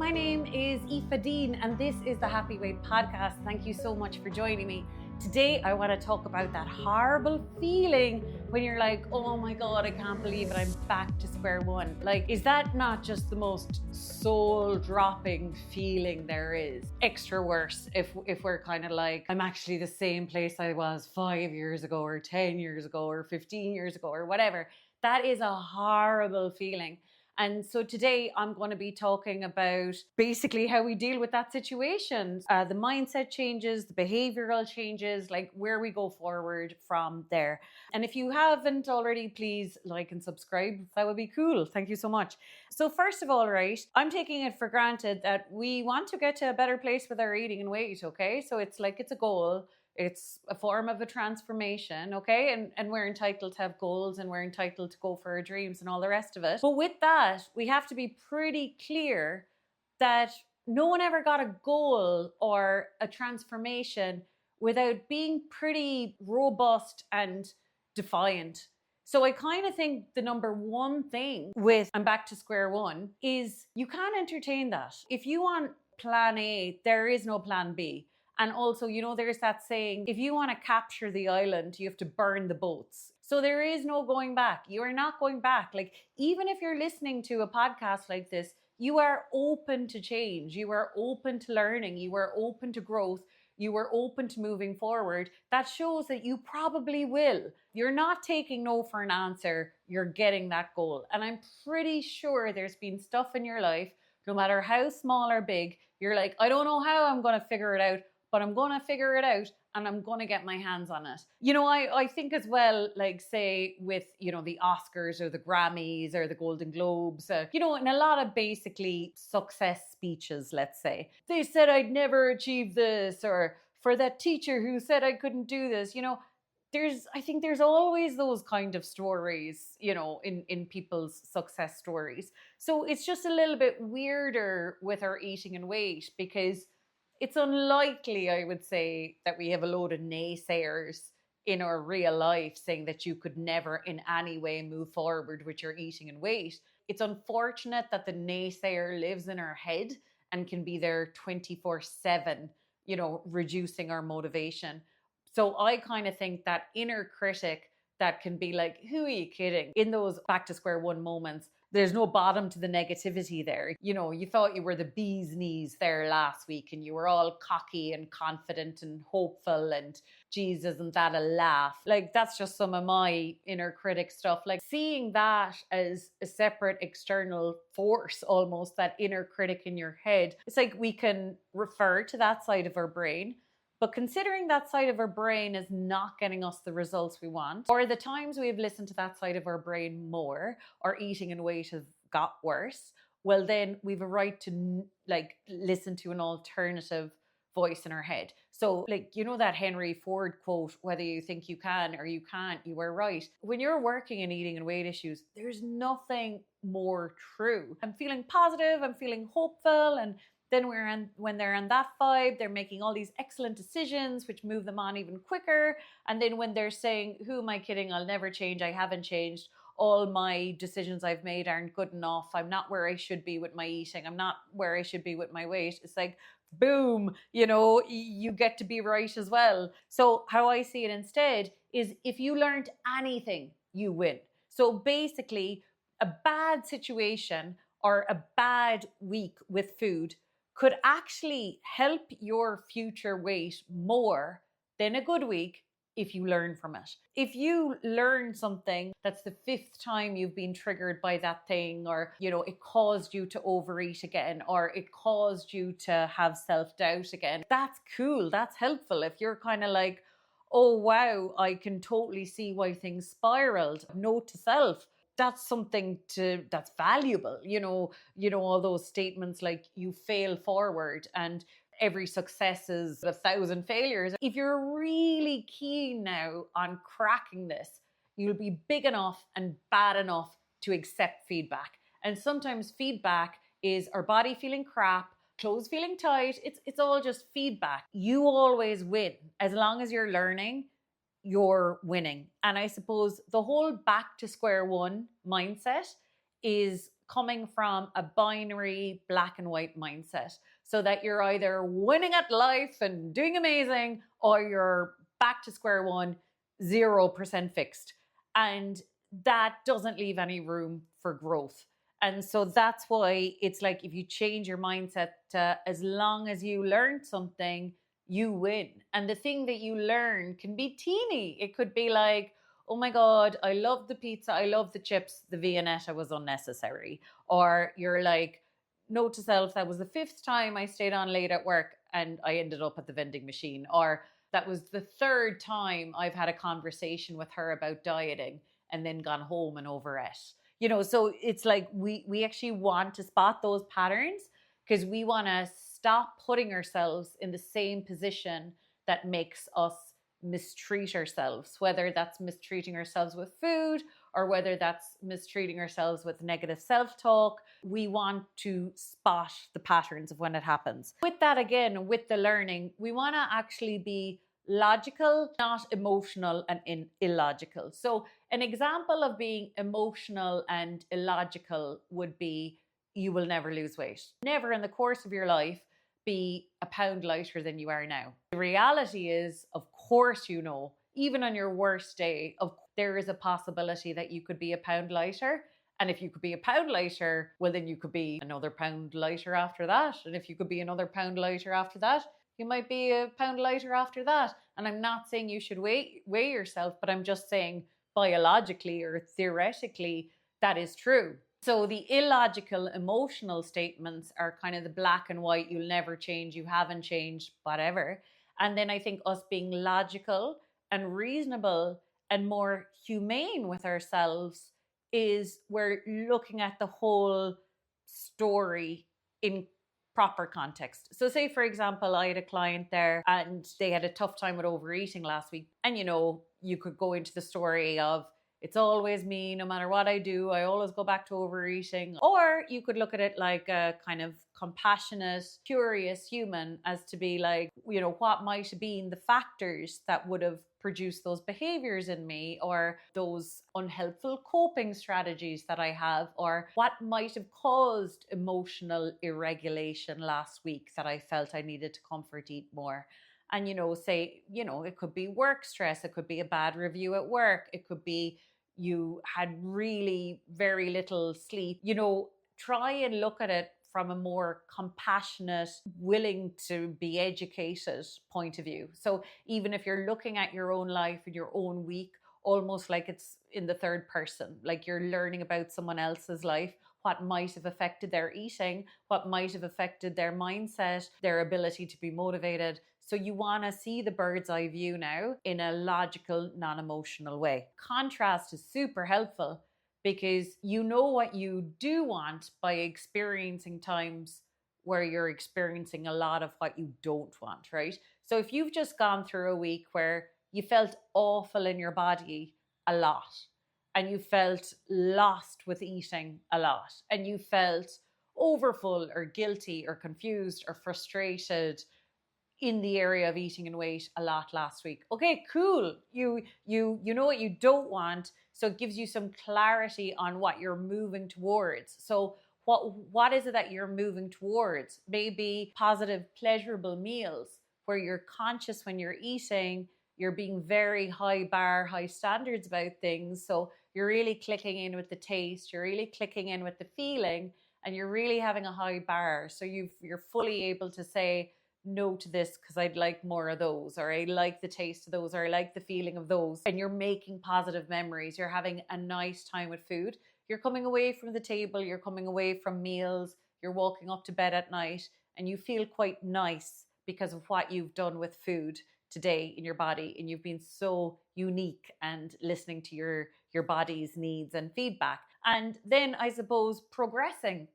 my name is Aoife Dean and this is the Happy Weight Podcast. Thank you so much for joining me. Today I want to talk about that horrible feeling when you're like, oh my God, I can't believe it, I'm back to square one. Like, is that not just the most soul-dropping feeling there is? Extra worse if we're kind of like, I'm actually the same place I was 5 years ago or 10 years ago or 15 years ago or whatever. That is a horrible feeling. And so today I'm going to be talking about basically how we deal with that situation, the mindset changes, the behavioral changes, like where we go forward from there. And if you haven't already, please like and subscribe. That would be cool. Thank you so much. So first of all, right, I'm taking it for granted that we want to get to a better place with our eating and weight, okay? So it's like it's a goal. It's a form of a transformation, okay? And we're entitled to have goals and we're entitled to go for our dreams and all the rest of it. But with that, we have to be pretty clear that no one ever got a goal or a transformation without being pretty robust and defiant. So I kind of think the number one thing with I'm back to square one is you can't entertain that. If you want plan A, there is no plan B. And also, you know, there's that saying, if you want to capture the island, you have to burn the boats. So there is no going back. You are not going back. Like, even if you're listening to a podcast like this, you are open to change. You are open to learning. You are open to growth. You are open to moving forward. That shows that you probably will. You're not taking no for an answer. You're getting that goal. And I'm pretty sure there's been stuff in your life, no matter how small or big, you're like, I don't know how I'm going to figure it out, but I'm going to figure it out and I'm going to get my hands on it. You know, I think as well, like say with, you know, the Oscars or the Grammys or the Golden Globes, you know, in a lot of basically success speeches, let's say, they said I'd never achieve this, or for that teacher who said I couldn't do this, you know, I think there's always those kind of stories, you know, in people's success stories. So it's just a little bit weirder with our eating and weight because it's unlikely, I would say, that we have a load of naysayers in our real life saying that you could never in any way move forward with your eating and weight. It's unfortunate that the naysayer lives in our head and can be there 24/7, you know, reducing our motivation. So I kind of think that inner critic that can be like, who are you kidding? In those back to square one moments, there's no bottom to the negativity there. You know, you thought you were the bee's knees there last week and you were all cocky and confident and hopeful and geez, isn't that a laugh? Like, that's just some of my inner critic stuff. Like, seeing that as a separate external force, almost that inner critic in your head, it's like we can refer to that side of our brain. But considering that side of our brain is not getting us the results we want, or the times we've listened to that side of our brain more, our eating and weight has got worse, well then we've a right to like listen to an alternative voice in our head. So like, you know that Henry Ford quote, whether you think you can or you can't, you are right. When you're working in eating and weight issues, there's nothing more true. I'm feeling positive, I'm feeling hopeful, and then when they're on that vibe, they're making all these excellent decisions, which move them on even quicker. And then when they're saying, who am I kidding? I'll never change. I haven't changed. All my decisions I've made aren't good enough. I'm not where I should be with my eating. I'm not where I should be with my weight. It's like, boom, you know, you get to be right as well. So how I see it instead is if you learned anything, you win. So basically, a bad situation or a bad week with food could actually help your future weight more than a good week if you learn from it. If you learn something that's the fifth time you've been triggered by that thing, or, you know, it caused you to overeat again, or it caused you to have self-doubt again, that's cool, that's helpful. If you're kind of like, oh wow, I can totally see why things spiraled, note to self, that's something that's valuable. You know, all those statements like you fail forward and every success is 1,000 failures. If you're really keen now on cracking this, you'll be big enough and bad enough to accept feedback. And sometimes feedback is our body feeling crap, clothes feeling tight. It's all just feedback. You always win. As long as you're learning, you're winning. And I suppose the whole back to square one mindset is coming from a binary black and white mindset, so that you're either winning at life and doing amazing, or you're back to square one, 0% fixed. And that doesn't leave any room for growth. And so that's why it's like, if you change your mindset to, as long as you learn something, you win. And the thing that you learn can be teeny. It could be like, oh my God, I love the pizza, I love the chips, the Viennetta was unnecessary. Or you're like, note to self, that was the 5th time I stayed on late at work and I ended up at the vending machine. Or that was the 3rd time I've had a conversation with her about dieting and then gone home and overate. You know, so it's like we actually want to spot those patterns, because we want to stop putting ourselves in the same position that makes us mistreat ourselves, whether that's mistreating ourselves with food or whether that's mistreating ourselves with negative self-talk. We want to spot the patterns of when it happens. With that, again, with the learning, we want to actually be logical, not emotional and illogical. So an example of being emotional and illogical would be, you will never lose weight. Never in the course of your life be a pound lighter than you are now. The reality is, of course, you know, even on your worst day, there is a possibility that you could be a pound lighter. And if you could be a pound lighter, well, then you could be another pound lighter after that. And if you could be another pound lighter after that, you might be a pound lighter after that. And I'm not saying you should weigh yourself, but I'm just saying biologically or theoretically, that is true. So the illogical emotional statements are kind of the black and white, you'll never change, you haven't changed, whatever. And then I think us being logical and reasonable and more humane with ourselves is we're looking at the whole story in proper context. So say, for example, I had a client there and they had a tough time with overeating last week. And, you know, you could go into the story of, it's always me, no matter what I do, I always go back to overeating. Or you could look at it like a kind of compassionate, curious human, as to be like, you know, what might have been the factors that would have produced those behaviors in me, or those unhelpful coping strategies that I have, or what might have caused emotional irregulation last week that I felt I needed to comfort eat more. And, you know, say, you know, it could be work stress, it could be a bad review at work, it could be you had really very little sleep. You know, try and look at it from a more compassionate, willing to be educated point of view. So even if you're looking at your own life and your own week, almost like it's in the 3rd person, like you're learning about someone else's life, what might have affected their eating, what might have affected their mindset, their ability to be motivated. So you want to see the bird's eye view now in a logical, non-emotional way. Contrast is super helpful, because you know what you do want by experiencing times where you're experiencing a lot of what you don't want, right? So if you've just gone through a week where you felt awful in your body a lot, and you felt lost with eating a lot, and you felt overfull or guilty or confused or frustrated in the area of eating and weight a lot last week. Okay, cool. You know what you don't want, so it gives you some clarity on what you're moving towards. So what is it that you're moving towards? Maybe positive, pleasurable meals where you're conscious when you're eating, you're being very high bar, high standards about things. So you're really clicking in with the taste, you're really clicking in with the feeling, and you're really having a high bar. So you're fully able to say no to this because I'd like more of those, or I like the taste of those, or I like the feeling of those. And you're making positive memories. You're having a nice time with food. You're coming away from the table, you're coming away from meals, you're walking up to bed at night, and you feel quite nice because of what you've done with food today in your body. And you've been so unique and listening to your body's needs and feedback. And then I suppose progressing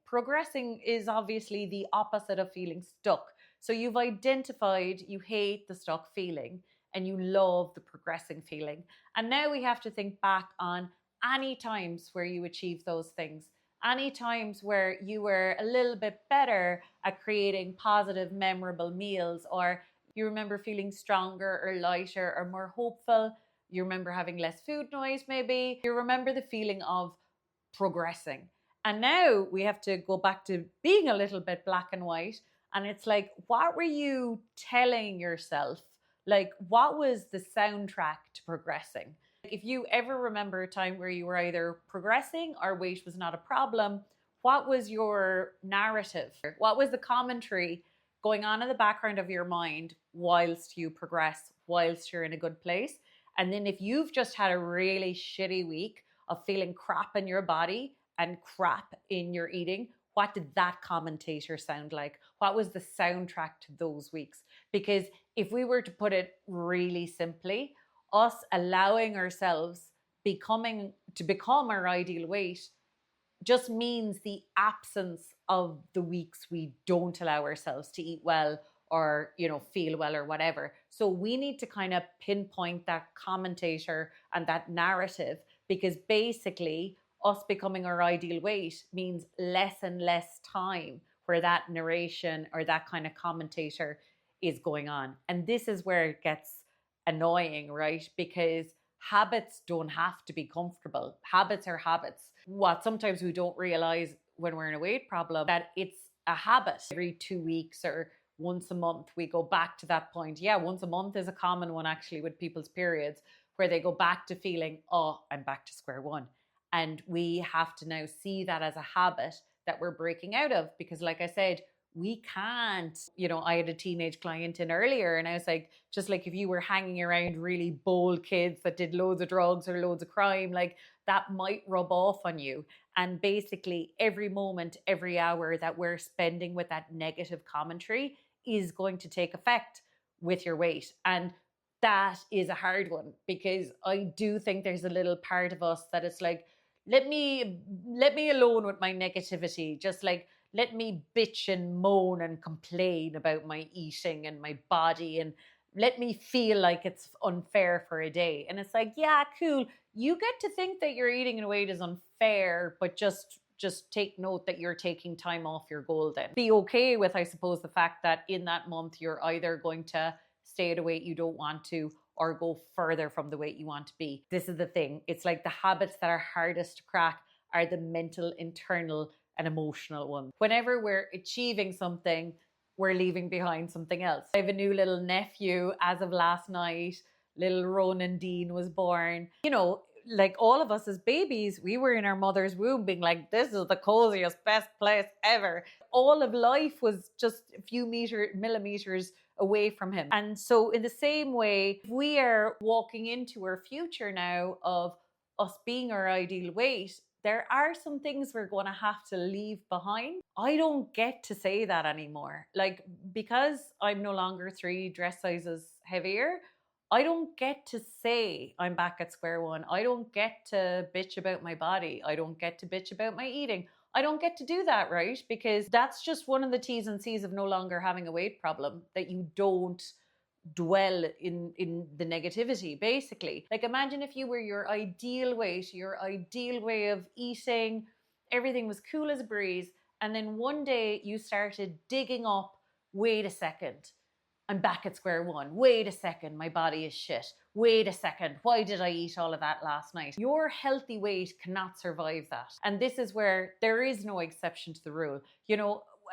is obviously the opposite of feeling stuck. So you've identified you hate the stuck feeling and you love the progressing feeling. And now we have to think back on any times where you achieved those things, any times where you were a little bit better at creating positive, memorable meals, or you remember feeling stronger or lighter or more hopeful. You remember having less food noise, maybe. You remember the feeling of progressing. And now we have to go back to being a little bit black and white. And it's like, what were you telling yourself? Like, what was the soundtrack to progressing? If you ever remember a time where you were either progressing or weight was not a problem, what was your narrative? What was the commentary going on in the background of your mind whilst you progress, whilst you're in a good place? And then if you've just had a really shitty week of feeling crap in your body and crap in your eating, what did that commentator sound like? What was the soundtrack to those weeks? Because if we were to put it really simply, us allowing ourselves to become our ideal weight just means the absence of the weeks we don't allow ourselves to eat well or, feel well or whatever. So we need to kind of pinpoint that commentator and that narrative, because basically us becoming our ideal weight means less and less time where that narration or that kind of commentator is going on. And this is where it gets annoying, right? Because habits don't have to be comfortable. Habits are habits. What sometimes we don't realize when we're in a weight problem, that it's a habit. Every 2 weeks or once a month, we go back to that point. Yeah, once a month is a common one actually with people's periods, where they go back to feeling, oh, I'm back to square one. And we have to now see that as a habit that we're breaking out of, because like I said, we can't, I had a teenage client in earlier and I was like, just like if you were hanging around really bold kids that did loads of drugs or loads of crime, like that might rub off on you. And basically every moment, every hour that we're spending with that negative commentary is going to take effect with your weight. And that is a hard one, because I do think there's a little part of us that it's like, let me alone with my negativity. Just like, let me bitch and moan and complain about my eating and my body, and let me feel like it's unfair for a day. And it's like, yeah, cool. You get to think that your eating in a way is unfair, but just take note that you're taking time off your goal then. Be okay with, I suppose, the fact that in that month you're either going to stay at a weight you don't want to or go further from the weight you want to be. This is the thing. It's like the habits that are hardest to crack are the mental, internal, and emotional ones. Whenever we're achieving something, we're leaving behind something else. I have a new little nephew as of last night. Little Ronan Dean was born. Like all of us as babies, we were in our mother's womb being like, this is the coziest, best place ever. All of life was just a few millimeters away from him. And so in the same way, we are walking into our future now of us being our ideal weight. There are some things we're going to have to leave behind. I don't get to say that anymore. Like, because I'm no longer 3 dress sizes heavier, I don't get to say I'm back at square one. I don't get to bitch about my body. I don't get to bitch about my eating. I don't get to do that, right? Because that's just one of the T's and C's of no longer having a weight problem, that you don't dwell in the negativity, basically. Like, imagine if you were your ideal weight, your ideal way of eating, everything was cool as a breeze, and then one day you started digging up, wait a second, I'm back at square one. Wait a second, my body is shit. Wait a second, why did I eat all of that last night? Your healthy weight cannot survive that. And this is where there is no exception to the rule.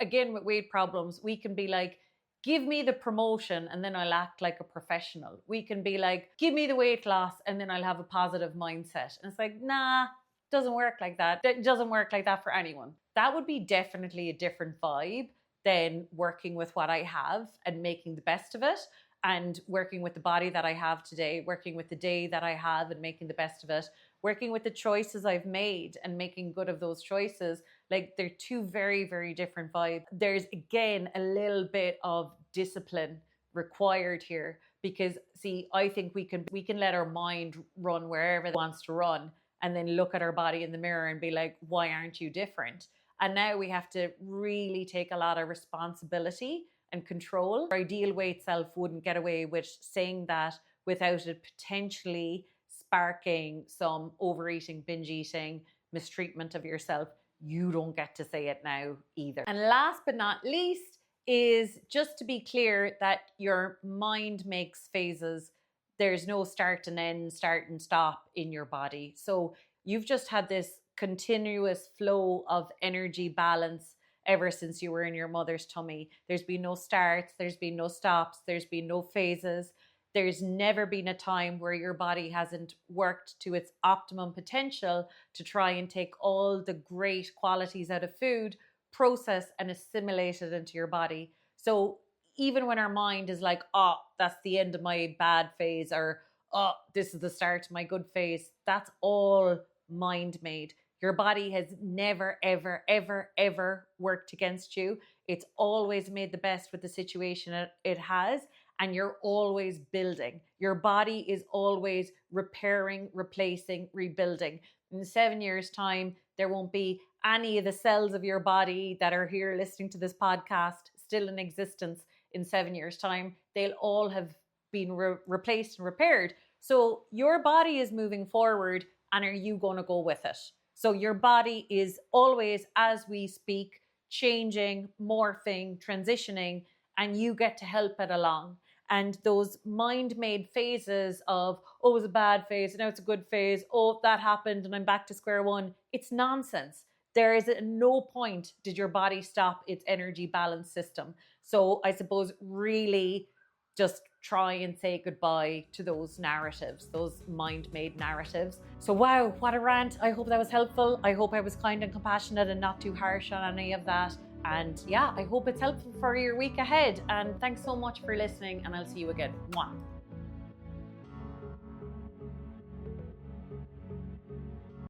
Again, with weight problems, we can be like, give me the promotion and then I'll act like a professional. We can be like, give me the weight loss and then I'll have a positive mindset. And it's like, nah, doesn't work like that. It doesn't work like that for anyone. That would be definitely a different vibe than working with what I have and making the best of it, and working with the body that I have today, working with the day that I have and making the best of it, working with the choices I've made and making good of those choices. Like, they're two very, very different vibes. There's, again, a little bit of discipline required here, because see, I think we can let our mind run wherever it wants to run, and then look at our body in the mirror and be like, why aren't you different? And now we have to really take a lot of responsibility and control. Our ideal weight self wouldn't get away with saying that without it potentially sparking some overeating, binge eating, mistreatment of yourself. You don't get to say it now either. And last but not least is just to be clear that your mind makes phases. There's no start and end, start and stop in your body. So you've just had this continuous flow of energy balance ever since you were in your mother's tummy. There's been no starts, there's been no stops, there's been no phases. There's never been a time where your body hasn't worked to its optimum potential to try and take all the great qualities out of food, process and assimilate it into your body. So even when our mind is like, oh, that's the end of my bad phase, or oh, this is the start of my good phase, that's all mind made. Your body has never, ever, ever, ever worked against you. It's always made the best with the situation it has, and you're always building. Your body is always repairing, replacing, rebuilding. In 7 years' time, there won't be any of the cells of your body that are here listening to this podcast still in existence in 7 years' time. They'll all have been replaced and repaired. So your body is moving forward, and are you going to go with it? So your body is always, as we speak, changing, morphing, transitioning, and you get to help it along. And those mind-made phases of, oh, it was a bad phase, now it's a good phase, oh, that happened and I'm back to square one, it's nonsense. There is at no point did your body stop its energy balance system. So I suppose really just try and say goodbye to those narratives, those mind-made narratives. So wow, what a rant. I hope that was helpful. I hope I was kind and compassionate and not too harsh on any of that. And yeah, I hope it's helpful for your week ahead. And thanks so much for listening, and I'll see you again. Mwah.